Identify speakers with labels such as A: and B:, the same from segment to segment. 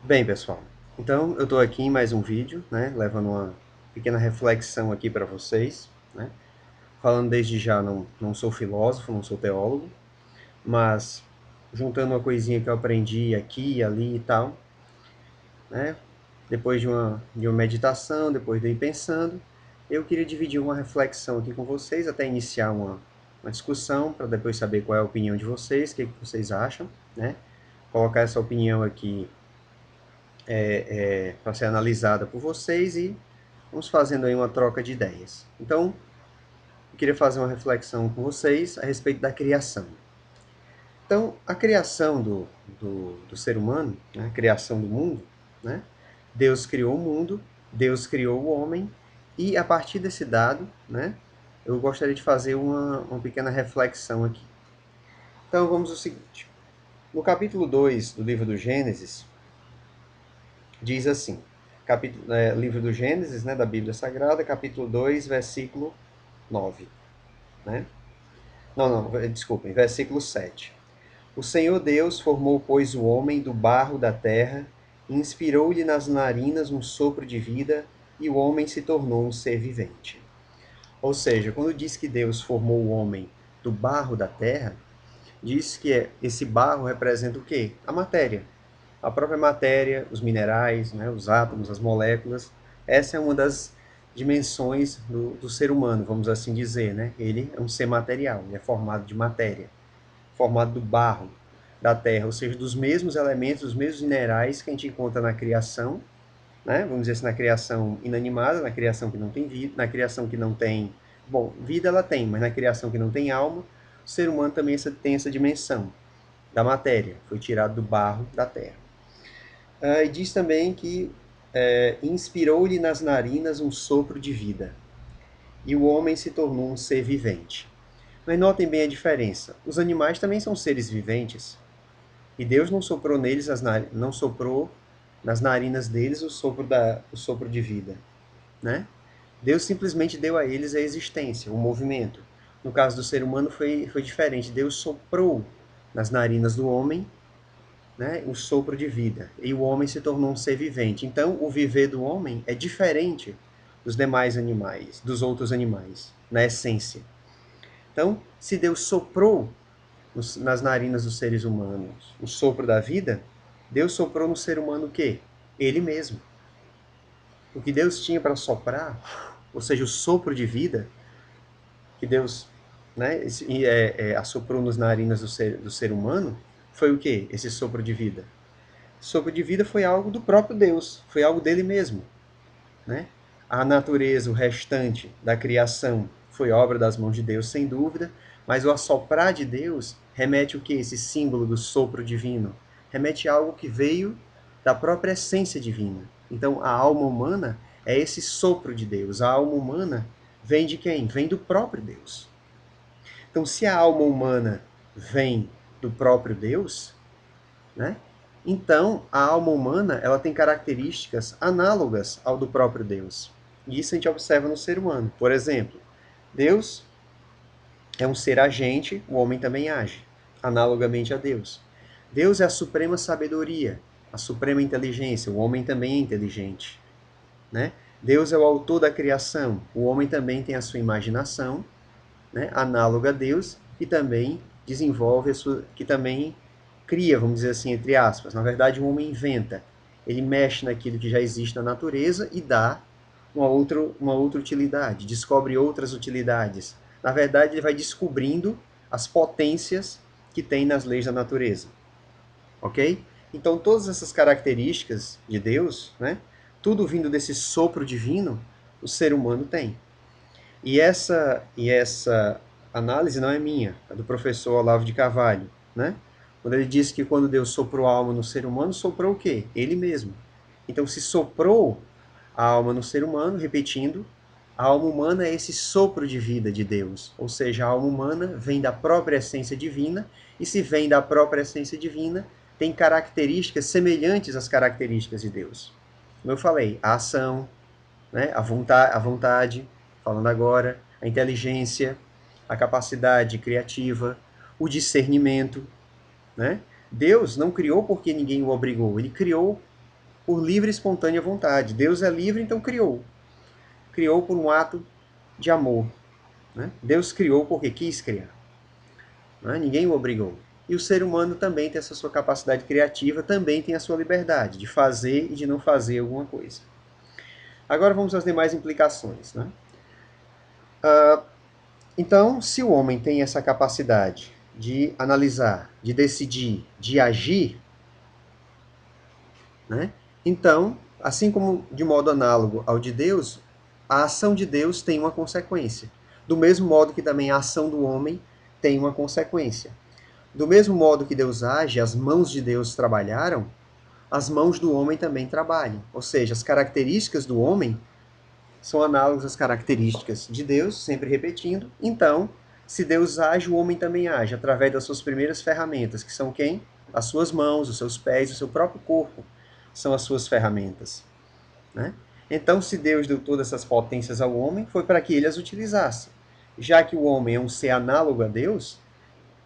A: Bem, pessoal, então eu estou aqui em mais um vídeo, né, levando uma pequena reflexão aqui para vocês, né, falando desde já, não sou filósofo, não sou teólogo, mas juntando uma coisinha que eu aprendi aqui, ali e tal, né, depois de uma meditação, depois de ir pensando, eu queria dividir uma reflexão aqui com vocês, até iniciar uma discussão, para depois saber qual é a opinião de vocês, o que vocês acham, né, colocar essa opinião aqui para ser analisada por vocês e vamos fazendo aí uma troca de ideias. Então, eu queria fazer uma reflexão com vocês a respeito da criação. Então, a criação do ser humano, né, a criação do mundo, né, Deus criou o mundo, Deus criou o homem, e a partir desse dado, né, eu gostaria de fazer uma pequena reflexão aqui. Então, vamos ao seguinte. No capítulo 2 do livro do Gênesis, diz assim, livro do Gênesis, né, da Bíblia Sagrada, capítulo 2, versículo 9. Né? Não, desculpem, versículo 7. O Senhor Deus formou, pois, o homem do barro da terra, e inspirou-lhe nas narinas um sopro de vida, e o homem se tornou um ser vivente. Ou seja, quando diz que Deus formou o homem do barro da terra, diz que esse barro representa o quê? A matéria. A própria matéria, os minerais, né, os átomos, as moléculas. Essa é uma das dimensões do ser humano, vamos assim dizer. Né? Ele é um ser material, ele é formado de matéria, formado do barro da terra, ou seja, dos mesmos elementos, dos mesmos minerais que a gente encontra na criação, né? Vamos dizer assim, na criação inanimada, na criação que não tem vida, na criação que não tem... Bom, vida ela tem, mas na criação que não tem alma, o ser humano também tem essa dimensão da matéria, foi tirado do barro da terra. E diz também que inspirou-lhe nas narinas um sopro de vida, e o homem se tornou um ser vivente. Mas notem bem a diferença. Os animais também são seres viventes, e Deus não soprou neles não soprou nas narinas deles o sopro de vida, né? Deus simplesmente deu a eles a existência, o movimento. No caso do ser humano foi diferente. Deus soprou nas narinas do homem, né, um sopro de vida, e o homem se tornou um ser vivente. Então, o viver do homem é diferente dos demais animais, dos outros animais, na essência. Então, se Deus soprou nas narinas dos seres humanos o sopro da vida, Deus soprou no ser humano o quê? Ele mesmo. O que Deus tinha para soprar, ou seja, o sopro de vida, que Deus, né, assoprou nas narinas do ser humano, foi o quê? Esse sopro de vida. Sopro de vida foi algo do próprio Deus, foi algo dele mesmo. Né? A natureza, o restante da criação, foi obra das mãos de Deus, sem dúvida, mas o assoprar de Deus remete o que? Esse símbolo do sopro divino. Remete a algo que veio da própria essência divina. Então, a alma humana é esse sopro de Deus. A alma humana vem de quem? Vem do próprio Deus. Então, se a alma humana vem do próprio Deus, né? Então, a alma humana ela tem características análogas ao do próprio Deus. E isso a gente observa no ser humano. Por exemplo, Deus é um ser agente, o homem também age, analogamente a Deus. Deus é a suprema sabedoria, a suprema inteligência, o homem também é inteligente. Né? Deus é o autor da criação, o homem também tem a sua imaginação, né, análoga a Deus, que também desenvolve que também cria, vamos dizer assim, entre aspas. Na verdade, o homem inventa. Ele mexe naquilo que já existe na natureza e dá uma outra utilidade, descobre outras utilidades. Na verdade, ele vai descobrindo as potências que tem nas leis da natureza. Ok? Então, todas essas características de Deus, né, tudo vindo desse sopro divino, o ser humano tem. E essa análise não é minha, é do professor Olavo de Carvalho, né? Quando ele diz que quando Deus soprou a alma no ser humano, soprou o quê? Ele mesmo. Então, se soprou a alma no ser humano, repetindo, a alma humana é esse sopro de vida de Deus. Ou seja, a alma humana vem da própria essência divina, e se vem da própria essência divina, tem características semelhantes às características de Deus. Como eu falei, a ação, né? A vontade, falando agora, a inteligência, a capacidade criativa, o discernimento. Né? Deus não criou porque ninguém o obrigou, ele criou por livre e espontânea vontade. Deus é livre, então criou. Criou por um ato de amor. Né? Deus criou porque quis criar. Né? Ninguém o obrigou. E o ser humano também tem essa sua capacidade criativa, também tem a sua liberdade de fazer e de não fazer alguma coisa. Agora vamos às demais implicações. Né? Então, se o homem tem essa capacidade de analisar, de decidir, de agir, né? Então, assim como de modo análogo ao de Deus, a ação de Deus tem uma consequência. Do mesmo modo que também a ação do homem tem uma consequência. Do mesmo modo que Deus age, as mãos de Deus trabalharam, as mãos do homem também trabalham. Ou seja, as características do homem são análogas às características de Deus, sempre repetindo. Então, se Deus age, o homem também age, através das suas primeiras ferramentas, que são quem? As suas mãos, os seus pés, o seu próprio corpo são as suas ferramentas. Né? Então, se Deus deu todas essas potências ao homem, foi para que ele as utilizasse. Já que o homem é um ser análogo a Deus,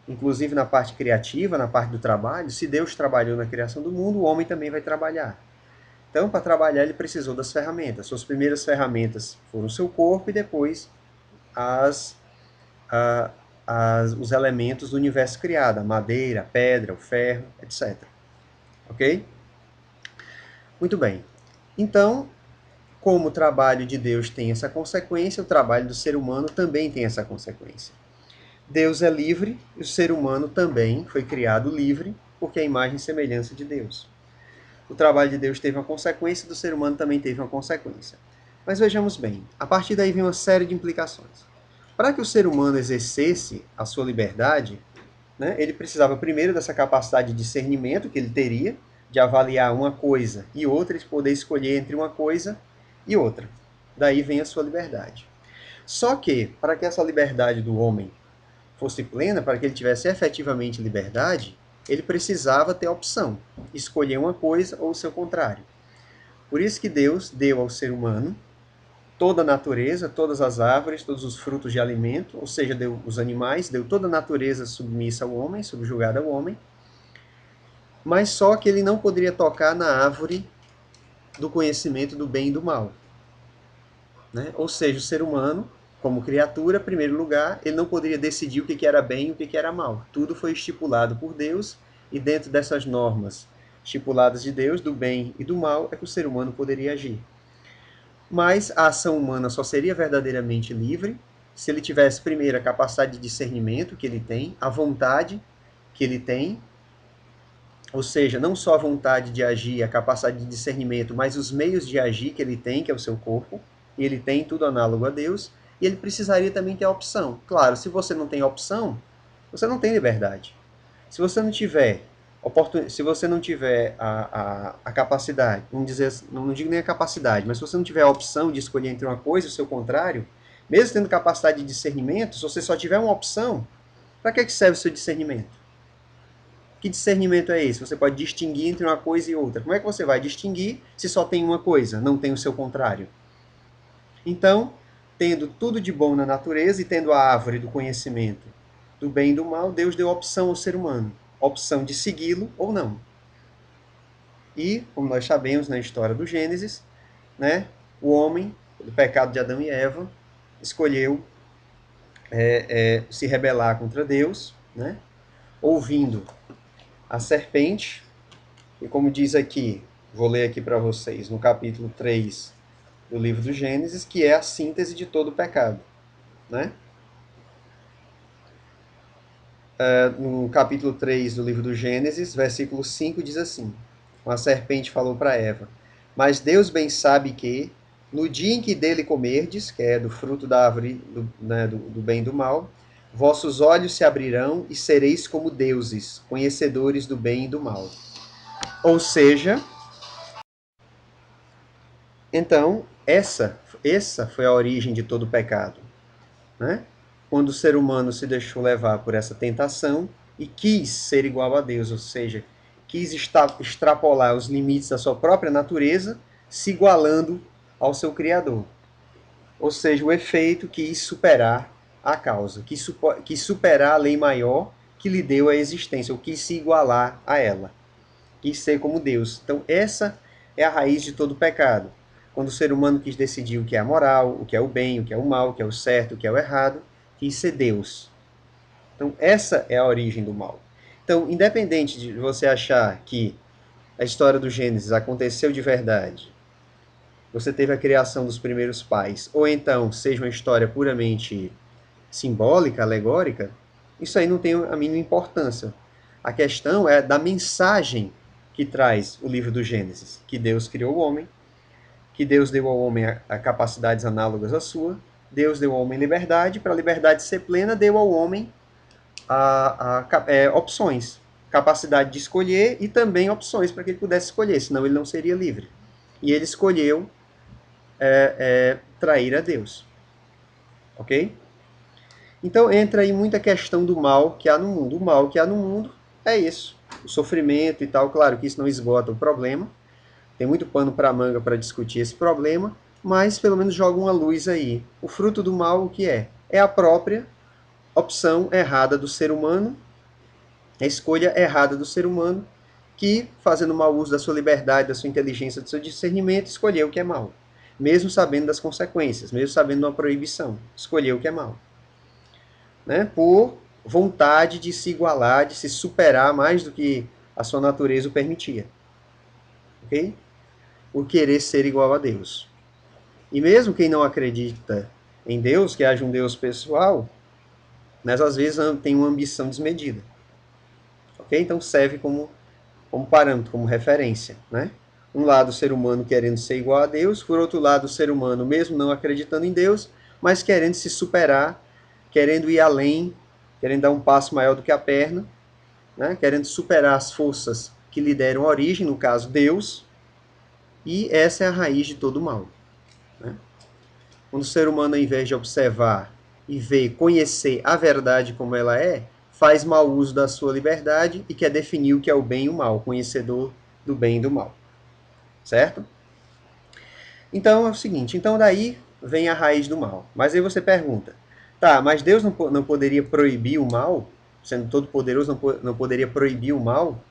A: inclusive na parte criativa, na parte do trabalho, se Deus trabalhou na criação do mundo, o homem também vai trabalhar. Então, para trabalhar, ele precisou das ferramentas. Suas primeiras ferramentas foram o seu corpo e depois os elementos do universo criado, a madeira, a pedra, o ferro, etc. Ok? Muito bem. Então, como o trabalho de Deus tem essa consequência, o trabalho do ser humano também tem essa consequência. Deus é livre e o ser humano também foi criado livre, porque é a imagem e semelhança de Deus. O trabalho de Deus teve uma consequência, do ser humano também teve uma consequência. Mas vejamos bem, a partir daí vem uma série de implicações. Para que o ser humano exercesse a sua liberdade, né, ele precisava primeiro dessa capacidade de discernimento que ele teria, de avaliar uma coisa e outra, de poder escolher entre uma coisa e outra. Daí vem a sua liberdade. Só que, para que essa liberdade do homem fosse plena, para que ele tivesse efetivamente liberdade, ele precisava ter a opção, escolher uma coisa ou o seu contrário. Por isso que Deus deu ao ser humano toda a natureza, todas as árvores, todos os frutos de alimento, ou seja, deu os animais, deu toda a natureza submissa ao homem, subjugada ao homem, mas só que ele não poderia tocar na árvore do conhecimento do bem e do mal. Né? Ou seja, o ser humano, como criatura, em primeiro lugar, ele não poderia decidir o que era bem e o que era mal. Tudo foi estipulado por Deus, e dentro dessas normas estipuladas de Deus, do bem e do mal, é que o ser humano poderia agir. Mas a ação humana só seria verdadeiramente livre se ele tivesse, primeiro, a capacidade de discernimento que ele tem, a vontade que ele tem, ou seja, não só a vontade de agir, a capacidade de discernimento, mas os meios de agir que ele tem, que é o seu corpo, e ele tem tudo análogo a Deus, e ele precisaria também ter a opção. Claro, se você não tem opção, você não tem liberdade. Se você não tiver se você não tiver a capacidade, vamos dizer, não digo nem a capacidade, mas se você não tiver a opção de escolher entre uma coisa e o seu contrário, mesmo tendo capacidade de discernimento, se você só tiver uma opção, para que serve o seu discernimento? Que discernimento é esse? Você pode distinguir entre uma coisa e outra. Como é que você vai distinguir se só tem uma coisa, não tem o seu contrário? Então, tendo tudo de bom na natureza e tendo a árvore do conhecimento do bem e do mal, Deus deu opção ao ser humano. Opção de segui-lo ou não. E, como nós sabemos na história do Gênesis, né, o homem, do pecado de Adão e Eva, escolheu se rebelar contra Deus, né, ouvindo a serpente, e como diz aqui, vou ler aqui para vocês, no capítulo 3 do livro do Gênesis, que é a síntese de todo o pecado. Né? No capítulo 3 do livro do Gênesis, versículo 5, diz assim: uma serpente falou para Eva: mas Deus bem sabe que, no dia em que dele comerdes, que é do fruto da árvore do bem e do mal, vossos olhos se abrirão e sereis como deuses, conhecedores do bem e do mal. Ou seja, então, essa foi a origem de todo o pecado. Né? Quando o ser humano se deixou levar por essa tentação e quis ser igual a Deus, ou seja, quis extrapolar os limites da sua própria natureza, se igualando ao seu Criador. Ou seja, o efeito quis superar a causa, quis superar a lei maior que lhe deu a existência, ou quis se igualar a ela, quis ser como Deus. Então, essa é a raiz de todo pecado. Quando o ser humano quis decidir o que é a moral, o que é o bem, o que é o mal, o que é o certo, o que é o errado, quis ser Deus. Então, essa é a origem do mal. Então, independente de você achar que a história do Gênesis aconteceu de verdade, você teve a criação dos primeiros pais, ou então seja uma história puramente simbólica, alegórica, isso aí não tem a mínima importância. A questão é da mensagem que traz o livro do Gênesis, que Deus criou o homem, que Deus deu ao homem a capacidades análogas à sua, Deus deu ao homem liberdade, para a liberdade ser plena, deu ao homem opções, capacidade de escolher e também opções para que ele pudesse escolher, senão ele não seria livre. E ele escolheu trair a Deus. Ok? Então entra aí muita questão do mal que há no mundo. O mal que há no mundo é isso. O sofrimento e tal. Claro que isso não esgota o problema. Tem muito pano para manga para discutir esse problema, mas pelo menos joga uma luz aí. O fruto do mal, o que é? É a própria opção errada do ser humano, a escolha errada do ser humano, que, fazendo mau uso da sua liberdade, da sua inteligência, do seu discernimento, escolheu o que é mal. Mesmo sabendo das consequências, mesmo sabendo de uma proibição, escolheu o que é mal. Né? Por vontade de se igualar, de se superar mais do que a sua natureza o permitia. Ok? Por querer ser igual a Deus. E mesmo quem não acredita em Deus, que haja um Deus pessoal, mas às vezes tem uma ambição desmedida. Ok? Então serve como parâmetro, como referência. Né? Um lado o ser humano querendo ser igual a Deus, por outro lado o ser humano mesmo não acreditando em Deus, mas querendo se superar, querendo ir além, querendo dar um passo maior do que a perna, né? Querendo superar as forças que lhe deram origem, no caso Deus, e essa é a raiz de todo o mal. Né? Quando o ser humano, ao invés de observar e ver, conhecer a verdade como ela é, faz mau uso da sua liberdade e quer definir o que é o bem e o mal, conhecedor do bem e do mal. Certo? Então é o seguinte, então daí vem a raiz do mal. Mas aí você pergunta, tá, mas Deus não poderia proibir o mal? Sendo todo poderoso, não poderia proibir o mal?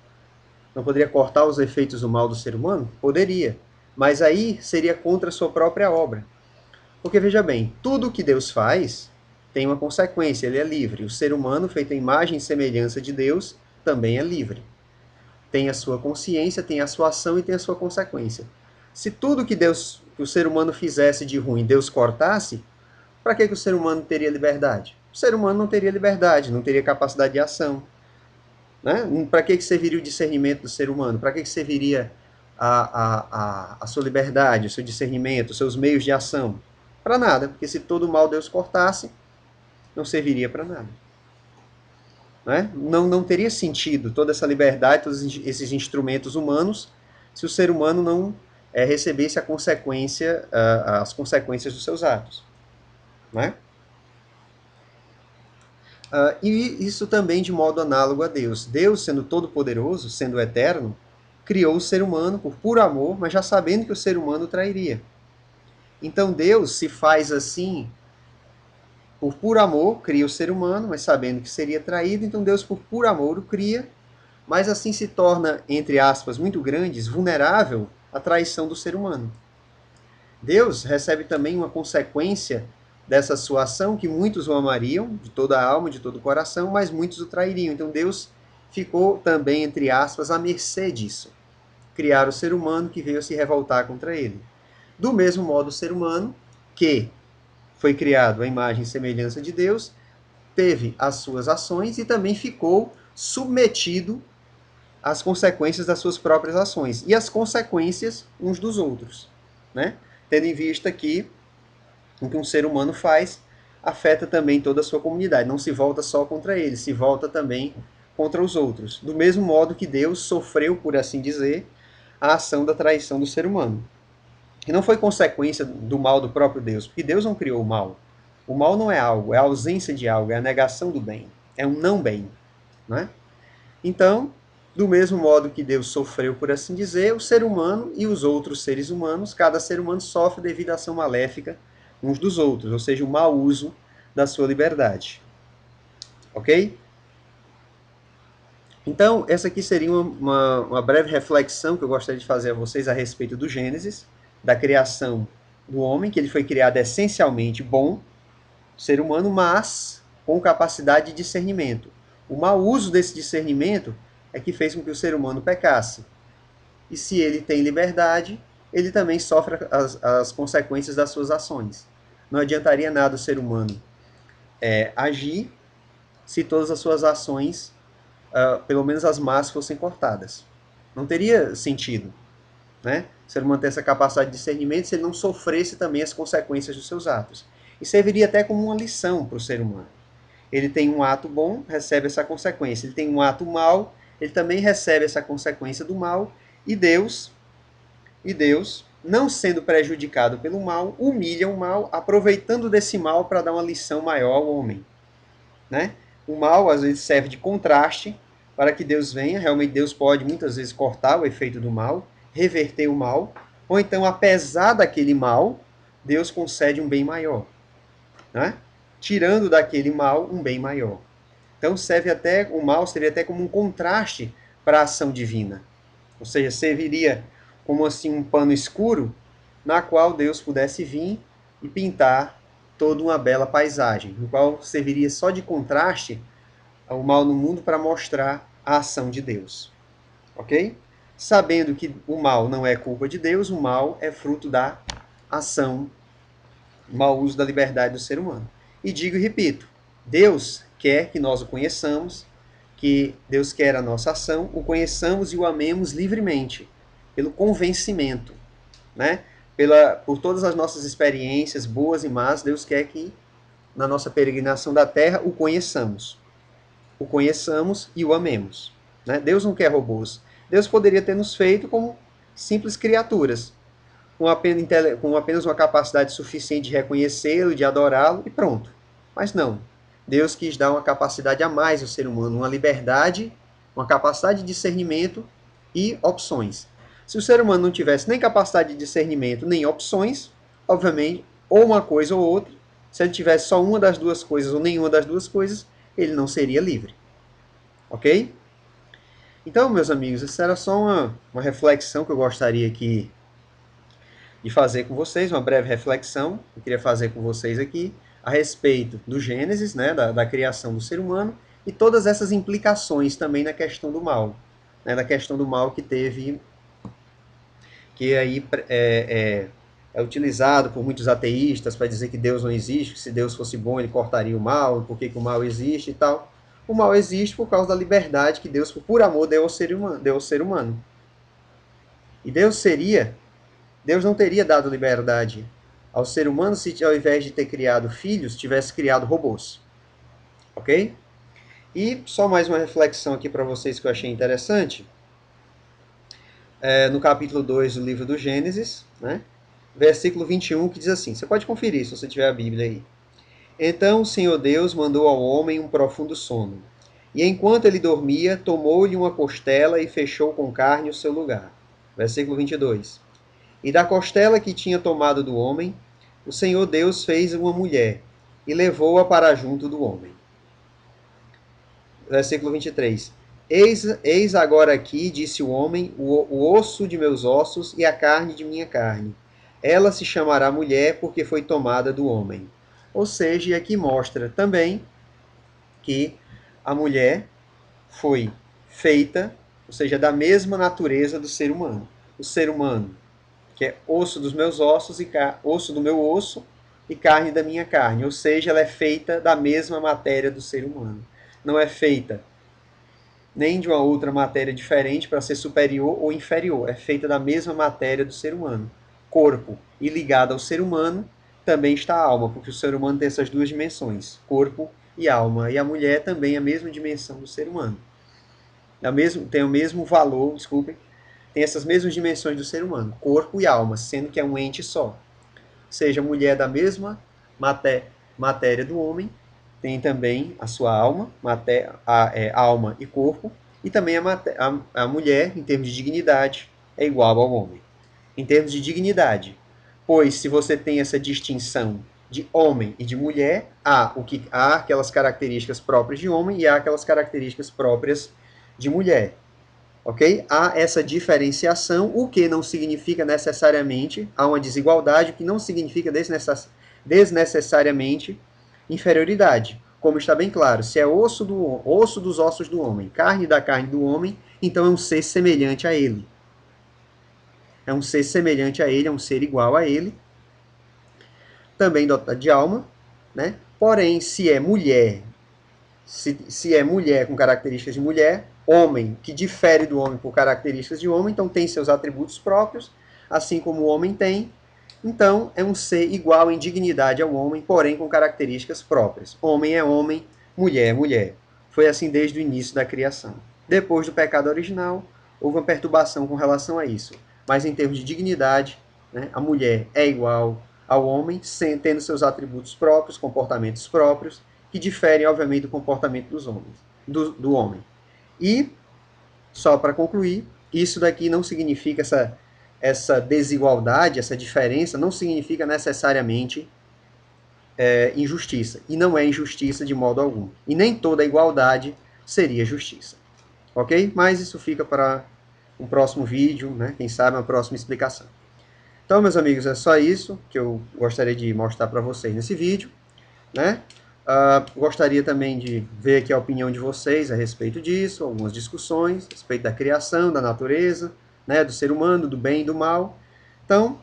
A: Não poderia cortar os efeitos do mal do ser humano? Poderia. Mas aí seria contra a sua própria obra. Porque veja bem, tudo que Deus faz tem uma consequência, ele é livre. O ser humano, feito à imagem e semelhança de Deus, também é livre. Tem a sua consciência, tem a sua ação e tem a sua consequência. Se tudo que que o ser humano fizesse de ruim, Deus cortasse, para que o ser humano teria liberdade? O ser humano não teria liberdade, não teria capacidade de ação. Né? Para que serviria o discernimento do ser humano? Para que serviria a sua liberdade, o seu discernimento, os seus meios de ação? Para nada, porque se todo o mal Deus cortasse, não serviria para nada. Né? Não teria sentido toda essa liberdade, todos esses instrumentos humanos, se o ser humano não recebesse as consequências dos seus atos. Né? E isso também de modo análogo a Deus. Deus, sendo todo-poderoso, sendo eterno, criou o ser humano por puro amor, mas já sabendo que o ser humano trairia. Então Deus se faz assim, por puro amor, cria o ser humano, mas sabendo que seria traído, então Deus, por puro amor, o cria, mas assim se torna, entre aspas, muito grandes, vulnerável à traição do ser humano. Deus recebe também uma consequência dessa sua ação, que muitos o amariam, de toda a alma, de todo o coração, mas muitos o trairiam. Então Deus ficou também, entre aspas, à mercê disso. Criar o ser humano que veio se revoltar contra ele. Do mesmo modo, o ser humano, que foi criado à imagem e semelhança de Deus, teve as suas ações e também ficou submetido às consequências das suas próprias ações e às consequências uns dos outros. Né? Tendo em vista que o que um ser humano faz afeta também toda a sua comunidade. Não se volta só contra ele, se volta também contra os outros. Do mesmo modo que Deus sofreu, por assim dizer, a ação da traição do ser humano. E não foi consequência do mal do próprio Deus, porque Deus não criou o mal. O mal não é algo, é a ausência de algo, é a negação do bem, é um não bem. Né? Então, do mesmo modo que Deus sofreu, por assim dizer, o ser humano e os outros seres humanos, cada ser humano sofre devido à ação maléfica uns dos outros, ou seja, o mau uso da sua liberdade. Ok? Então, essa aqui seria uma breve reflexão que eu gostaria de fazer a vocês a respeito do Gênesis, da criação do homem, que ele foi criado essencialmente bom, ser humano, mas com capacidade de discernimento. O mau uso desse discernimento é que fez com que o ser humano pecasse. E se ele tem liberdade, ele também sofre as consequências das suas ações. Não adiantaria nada o ser humano agir se todas as suas ações, pelo menos as más, fossem cortadas. Não teria sentido, né? O ser humano ter essa capacidade de discernimento se ele não sofresse também as consequências dos seus atos. E serviria até como uma lição para o ser humano. Ele tem um ato bom, recebe essa consequência. Ele tem um ato mau, ele também recebe essa consequência do mal. E Deus, não sendo prejudicado pelo mal, humilha o mal, aproveitando desse mal para dar uma lição maior ao homem, né? O mal às vezes serve de contraste para que Deus venha. Realmente Deus pode muitas vezes cortar o efeito do mal, reverter o mal, ou então, apesar daquele mal, Deus concede um bem maior, né? Tirando daquele mal um bem maior. Então o mal serviria até como um contraste para a ação divina. Ou seja, serviria como assim um pano escuro na qual Deus pudesse vir e pintar toda uma bela paisagem, no qual serviria só de contraste ao mal no mundo para mostrar a ação de Deus. Ok? Sabendo que o mal não é culpa de Deus, o mal é fruto da ação, mau uso da liberdade do ser humano. E digo e repito, Deus quer que nós o conheçamos, que Deus quer a nossa ação, o conheçamos e o amemos livremente, pelo convencimento, né? Por todas as nossas experiências, boas e más, Deus quer que na nossa peregrinação da terra o conheçamos. O conheçamos e o amemos. Né? Deus não quer robôs. Deus poderia ter nos feito como simples criaturas, com apenas uma capacidade suficiente de reconhecê-lo, de adorá-lo e pronto. Mas não. Deus quis dar uma capacidade a mais ao ser humano, uma liberdade, uma capacidade de discernimento e opções. Se o ser humano não tivesse nem capacidade de discernimento, nem opções, obviamente, ou uma coisa ou outra, se ele tivesse só uma das duas coisas ou nenhuma das duas coisas, ele não seria livre. Ok? Então, meus amigos, essa era só uma reflexão que eu gostaria aqui de fazer com vocês, uma breve reflexão que eu queria fazer com vocês aqui a respeito do Gênesis, né, da criação do ser humano, e todas essas implicações também na questão do mal, né, da questão do mal que aí é utilizado por muitos ateístas para dizer que Deus não existe, que se Deus fosse bom ele cortaria o mal, por que o mal existe e tal. O mal existe por causa da liberdade que Deus, por amor, deu ao ser humano. E Deus não teria dado liberdade ao ser humano se, ao invés de ter criado filhos, tivesse criado robôs. Ok? E só mais uma reflexão aqui para vocês que eu achei interessante. No capítulo 2 do livro do Gênesis, né? Versículo 21, que diz assim, você pode conferir se você tiver a Bíblia aí. Então o Senhor Deus mandou ao homem um profundo sono. E enquanto ele dormia, tomou-lhe uma costela e fechou com carne o seu lugar. Versículo 22. E da costela que tinha tomado do homem, o Senhor Deus fez uma mulher e levou-a para junto do homem. Versículo 23. Eis agora aqui, disse o homem, o osso de meus ossos e a carne de minha carne. Ela se chamará mulher porque foi tomada do homem. Ou seja, aqui mostra também que a mulher foi feita, ou seja, da mesma natureza do ser humano. O ser humano, que é osso dos meus ossos e osso do meu osso e carne da minha carne. Ou seja, ela é feita da mesma matéria do ser humano. Não é feita nem de uma outra matéria diferente para ser superior ou inferior. É feita da mesma matéria do ser humano. Corpo e ligado ao ser humano também está a alma, porque o ser humano tem essas duas dimensões, corpo e alma. E a mulher também é a mesma dimensão do ser humano. Tem o mesmo valor, desculpem, tem essas mesmas dimensões do ser humano, corpo e alma, sendo que é um ente só. Ou seja, a mulher da mesma matéria do homem, tem também a sua alma, alma e corpo, e também a mulher, em termos de dignidade, é igual ao homem. Em termos de dignidade, pois se você tem essa distinção de homem e de mulher, há aquelas características próprias de homem e há aquelas características próprias de mulher. Ok? Há essa diferenciação, o que não significa necessariamente, há uma desigualdade, o que não significa desnecessariamente inferioridade. Como está bem claro, se é osso dos ossos do homem, carne da carne do homem, então é um ser semelhante a ele. É um ser semelhante a ele, é um ser igual a ele, também dotado de alma, né? Porém, se é mulher, se é mulher com características de mulher, homem que difere do homem por características de homem, então tem seus atributos próprios, assim como o homem tem. Então, é um ser igual em dignidade ao homem, porém com características próprias. Homem é homem, mulher é mulher. Foi assim desde o início da criação. Depois do pecado original, houve uma perturbação com relação a isso. Mas em termos de dignidade, né, a mulher é igual ao homem, tendo seus atributos próprios, comportamentos próprios, que diferem, obviamente, do comportamento dos homens, do homem. E, só para concluir, isso daqui não significa essa desigualdade, essa diferença, não significa necessariamente injustiça. E não é injustiça de modo algum. E nem toda igualdade seria justiça. Ok? Mas isso fica para um próximo vídeo, né? Quem sabe uma próxima explicação. Então, meus amigos, é só isso que eu gostaria de mostrar para vocês nesse vídeo, né? Gostaria também de ver aqui a opinião de vocês a respeito disso, algumas discussões a respeito da criação, da natureza, né, do ser humano, do bem e do mal. Então,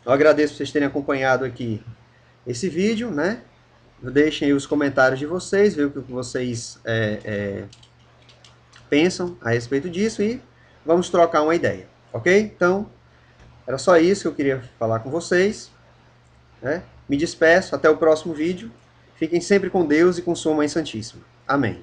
A: eu agradeço por vocês terem acompanhado aqui esse vídeo, né? Deixem aí os comentários de vocês, ver o que vocês pensam a respeito disso e vamos trocar uma ideia, ok? Então, era só isso que eu queria falar com vocês, né? Me despeço, até o próximo vídeo. Fiquem sempre com Deus e com sua Mãe Santíssima. Amém.